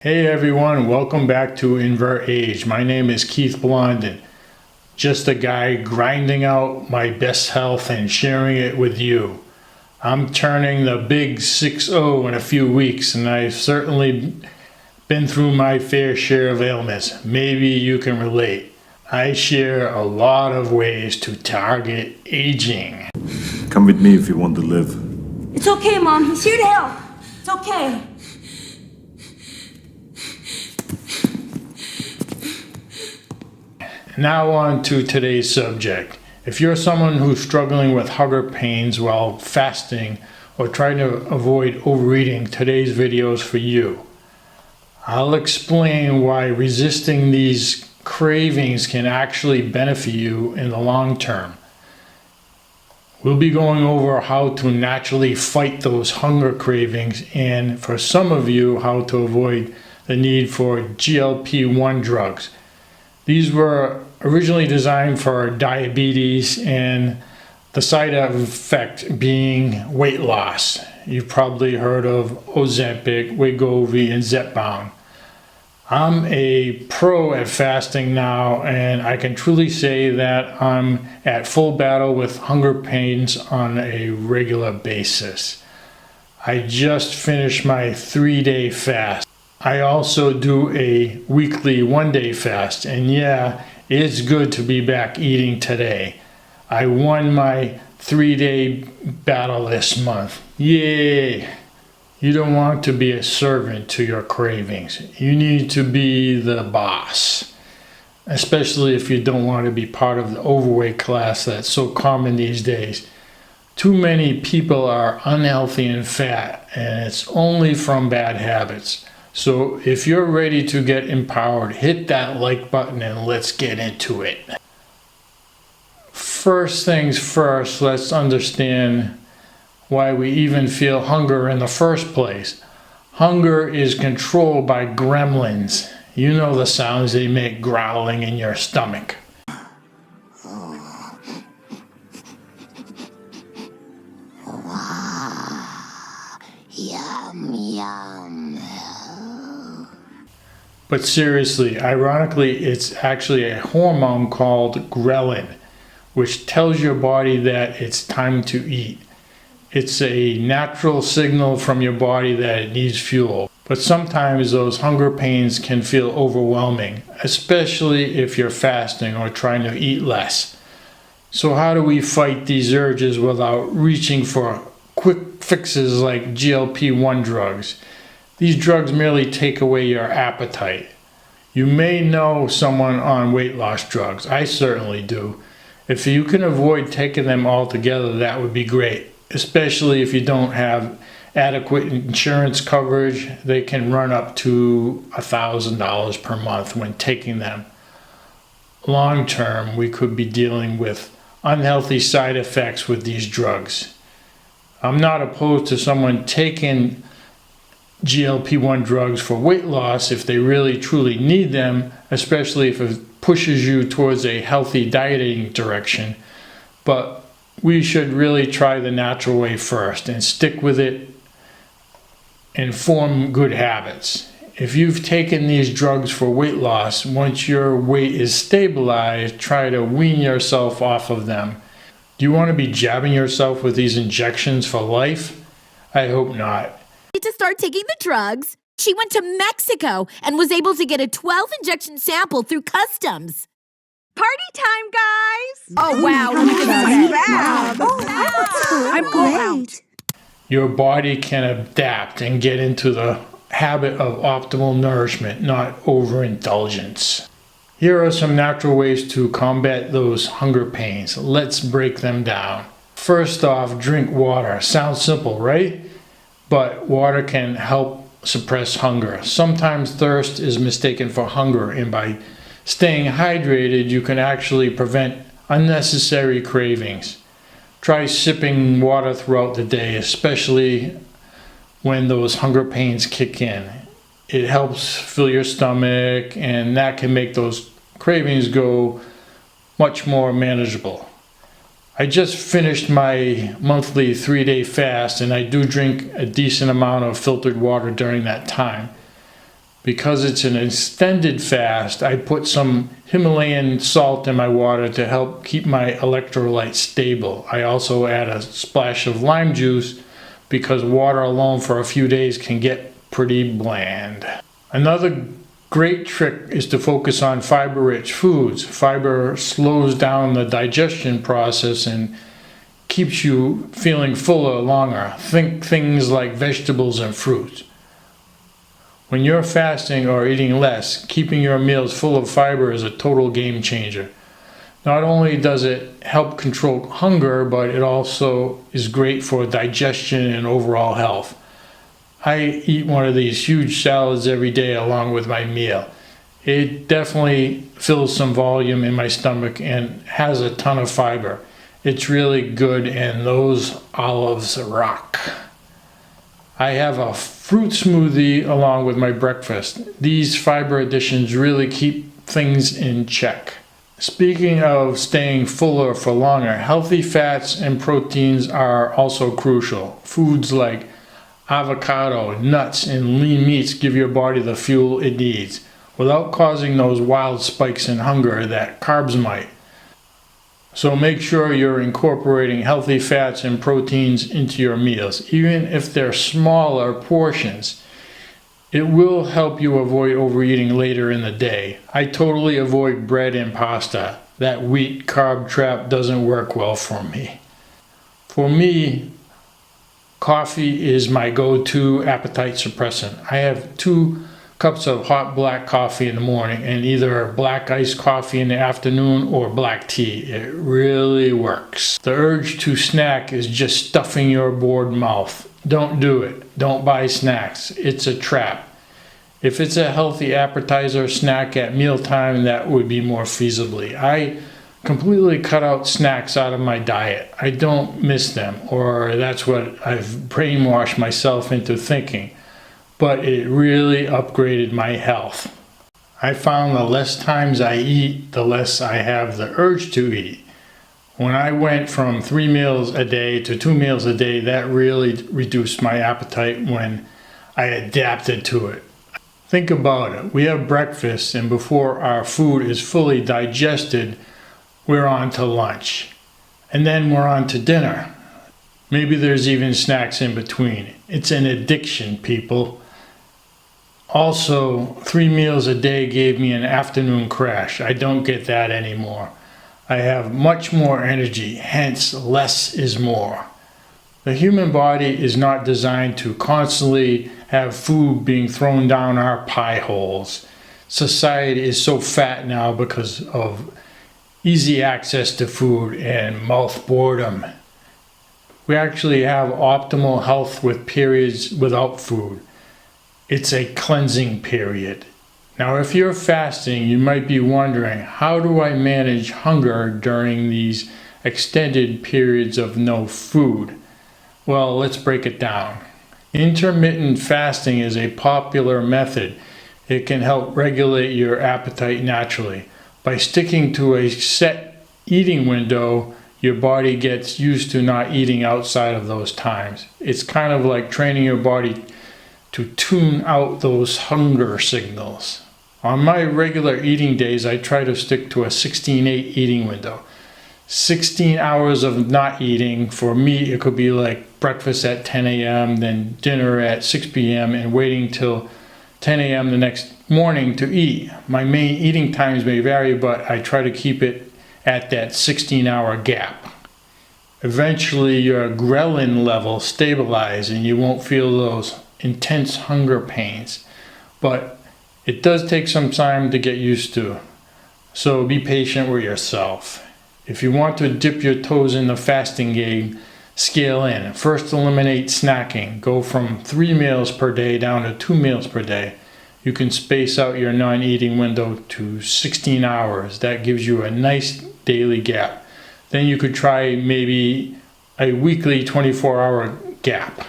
Hey everyone, welcome back to Invert Age. My name is Keith Blondin. Just a guy grinding out my best health and sharing it with you. I'm turning the big 6-0 in a few weeks, and I've certainly been through my fair share of ailments. Maybe you can relate. I share a lot of ways to target aging. Come with me if you want to live. It's okay, Mom. He's here to help. It's okay. Now on to today's subject. If you're someone who's struggling with hunger pains while fasting or trying to avoid overeating, today's video is for you. I'll explain why resisting these cravings can actually benefit you in the long term. We'll be going over how to naturally fight those hunger cravings, and for some of you, how to avoid the need for GLP-1 drugs. These were originally designed for diabetes, and the side effect being weight loss. You've probably heard of Ozempic, Wegovy, and Zepbound. I'm a pro at fasting now, and I can truly say that I'm at full battle with hunger pains on a regular basis. I just finished my 3-day fast. I also do a weekly 1-day fast, and yeah, it's good to be back eating today. I won my 3-day battle this month. Yay! You don't want to be a servant to your cravings. You need to be the boss, especially if you don't want to be part of the overweight class that's so common these days. Too many people are unhealthy and fat, and it's only from bad habits. So if you're ready to get empowered, hit that like button and let's get into it. First things first, let's understand why we even feel hunger in the first place. Hunger is controlled by gremlins. You know the sounds they make growling in your stomach. Yum, yum. But seriously, ironically, it's actually a hormone called ghrelin, which tells your body that it's time to eat. It's a natural signal from your body that it needs fuel. But sometimes those hunger pains can feel overwhelming, especially if you're fasting or trying to eat less. So how do we fight these urges without reaching for quick fixes like GLP-1 drugs? These drugs merely take away your appetite. You may know someone on weight loss drugs. I certainly do. If you can avoid taking them altogether, that would be great. Especially if you don't have adequate insurance coverage. They can run up to $1,000 per month when taking them. Long term, we could be dealing with unhealthy side effects with these drugs. I'm not opposed to someone taking GLP-1 drugs for weight loss if they really truly need them, especially if it pushes you towards a healthy dieting direction. But we should really try the natural way first and stick with it and form good habits. If you've taken these drugs for weight loss, once your weight is stabilized, try to wean yourself off of them. Do you want to be jabbing yourself with these injections for life? I hope not. To start taking the drugs, she went to Mexico and was able to get a 12 injection sample through customs. Party time, guys! Oh, wow. I'm great. Your body can adapt and get into the habit of optimal nourishment, not overindulgence. Here are some natural ways to combat those hunger pains. Let's break them down. First off, drink water. Sounds simple, right? But water can help suppress hunger. Sometimes thirst is mistaken for hunger, and by staying hydrated, you can actually prevent unnecessary cravings. Try sipping water throughout the day, especially when those hunger pains kick in. It helps fill your stomach, and that can make those cravings go much more manageable. I just finished my monthly 3-day fast, and I do drink a decent amount of filtered water during that time. Because it's an extended fast, I put some Himalayan salt in my water to help keep my electrolytes stable. I also add a splash of lime juice because water alone for a few days can get pretty bland. Another great trick is to focus on fiber-rich foods. Fiber slows down the digestion process and keeps you feeling fuller longer. Think things like vegetables and fruits. When you're fasting or eating less, keeping your meals full of fiber is a total game changer. Not only does it help control hunger, but it also is great for digestion and overall health. I eat one of these huge salads every day along with my meal. It definitely fills some volume in my stomach and has a ton of fiber. It's really good, and those olives rock. I have a fruit smoothie along with my breakfast. These fiber additions really keep things in check. Speaking of staying fuller for longer, healthy fats and proteins are also crucial. Foods like avocado, nuts, and lean meats give your body the fuel it needs without causing those wild spikes in hunger that carbs might. So make sure you're incorporating healthy fats and proteins into your meals, even if they're smaller portions. It will help you avoid overeating later in the day. I totally avoid bread and pasta. That wheat carb trap doesn't work well for me. For me, coffee is my go-to appetite suppressant. I have 2 cups of hot black coffee in the morning and either black iced coffee in the afternoon or black tea. It really works. The urge to snack is just stuffing your bored mouth. Don't do it. Don't buy snacks. It's a trap. If it's a healthy appetizer snack at mealtime, that would be more feasibly. I completely cut out snacks out of my diet. I don't miss them, or that's what I've brainwashed myself into thinking. But it really upgraded my health. I found the less times I eat, the less I have the urge to eat. When I went from 3 meals a day to 2 meals a day, that really reduced my appetite when I adapted to it. Think about it. We have breakfast, and before our food is fully digested, we're on to lunch. And then we're on to dinner. Maybe there's even snacks in between. It's an addiction, people. Also, 3 meals a day gave me an afternoon crash. I don't get that anymore. I have much more energy, hence less is more. The human body is not designed to constantly have food being thrown down our pie holes. Society is so fat now because of easy access to food and mouth boredom. We actually have optimal health with periods without food. It's a cleansing period. Now, if you're fasting, you might be wondering, how do I manage hunger during these extended periods of no food? Well, let's break it down. Intermittent fasting is a popular method. It can help regulate your appetite naturally. By sticking to a set eating window, your body gets used to not eating outside of those times. It's kind of like training your body to tune out those hunger signals. On my regular eating days, I try to stick to a 16-8 eating window. 16 hours of not eating. For me, it could be like breakfast at 10 a.m., then dinner at 6 p.m., and waiting till 10 a.m. the next morning to eat. My main eating times may vary, but I try to keep it at that 16-hour gap. Eventually, your ghrelin level stabilizes and you won't feel those intense hunger pains, but it does take some time to get used to, so be patient with yourself. If you want to dip your toes in the fasting game, scale in. First, eliminate snacking. Go from 3 meals per day down to 2 meals per day. You can space out your non-eating window to 16 hours. That gives you a nice daily gap. Then you could try maybe a weekly 24-hour gap.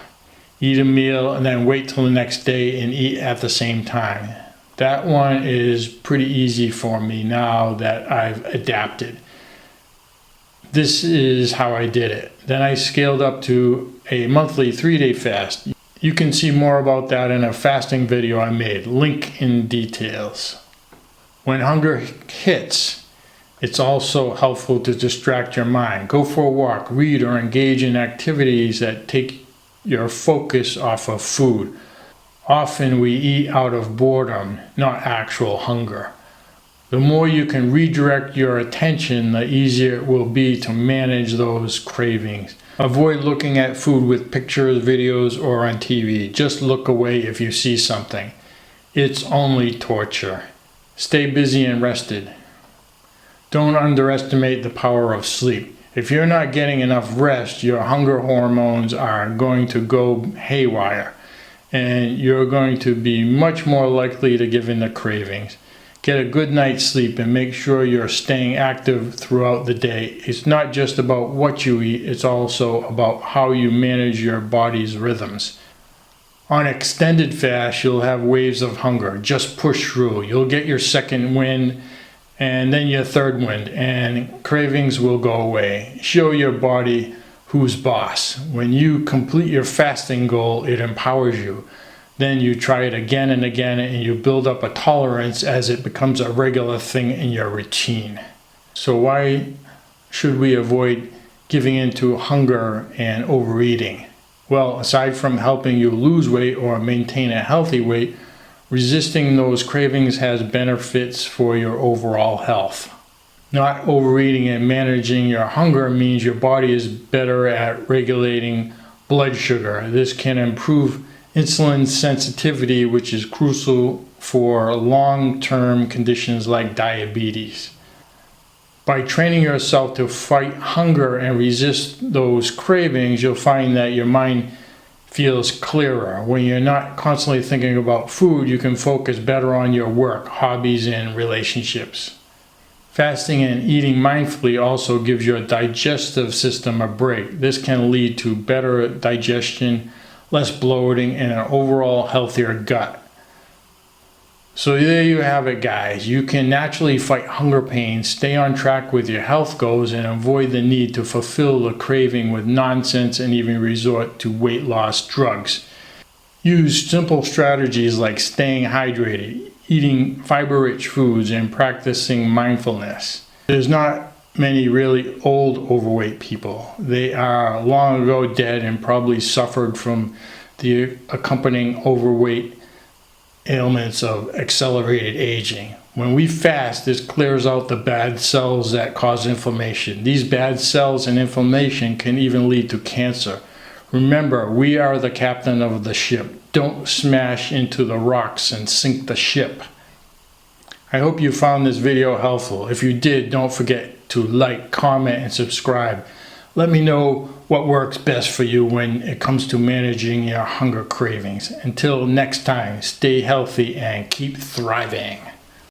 Eat a meal and then wait till the next day and eat at the same time. That one is pretty easy for me now that I've adapted. This is how I did it. Then I scaled up to a monthly 3-day fast. You can see more about that in a fasting video I made, link in details. When hunger hits, it's also helpful to distract your mind. Go for a walk, read, or engage in activities that take your focus off of food. Often we eat out of boredom, not actual hunger. The more you can redirect your attention, the easier it will be to manage those cravings. Avoid looking at food with pictures, videos, or on TV. Just look away if you see something. It's only torture. Stay busy and rested. Don't underestimate the power of sleep. If you're not getting enough rest, your hunger hormones are going to go haywire, and you're going to be much more likely to give in to cravings. Get a good night's sleep and make sure you're staying active throughout the day. It's not just about what you eat, it's also about how you manage your body's rhythms. On extended fast, you'll have waves of hunger. Just push through. You'll get your second wind and then your third wind, and cravings will go away. Show your body who's boss. When you complete your fasting goal, it empowers you. Then you try it again and again, and you build up a tolerance as it becomes a regular thing in your routine. So why should we avoid giving into hunger and overeating? Well, aside from helping you lose weight or maintain a healthy weight, resisting those cravings has benefits for your overall health. Not overeating and managing your hunger means your body is better at regulating blood sugar. This can improve insulin sensitivity, which is crucial for long-term conditions like diabetes. By training yourself to fight hunger and resist those cravings, you'll find that your mind feels clearer. When you're not constantly thinking about food, you can focus better on your work, hobbies, and relationships. Fasting and eating mindfully also gives your digestive system a break. This can lead to better digestion, less bloating, and an overall healthier gut. So there you have it, guys. You can naturally fight hunger pains, stay on track with your health goals, and avoid the need to fulfill the craving with nonsense and even resort to weight loss drugs. Use simple strategies like staying hydrated, eating fiber-rich foods, and practicing mindfulness. There's not many really old overweight people. They are long ago dead and probably suffered from the accompanying overweight ailments of accelerated aging. When we fast, this clears out the bad cells that cause inflammation. These bad cells and inflammation can even lead to cancer. Remember, we are the captain of the ship. Don't smash into the rocks and sink the ship. I hope you found this video helpful. If you did, don't forget to like, comment, and subscribe. Let me know what works best for you when it comes to managing your hunger cravings. Until next time, stay healthy and keep thriving.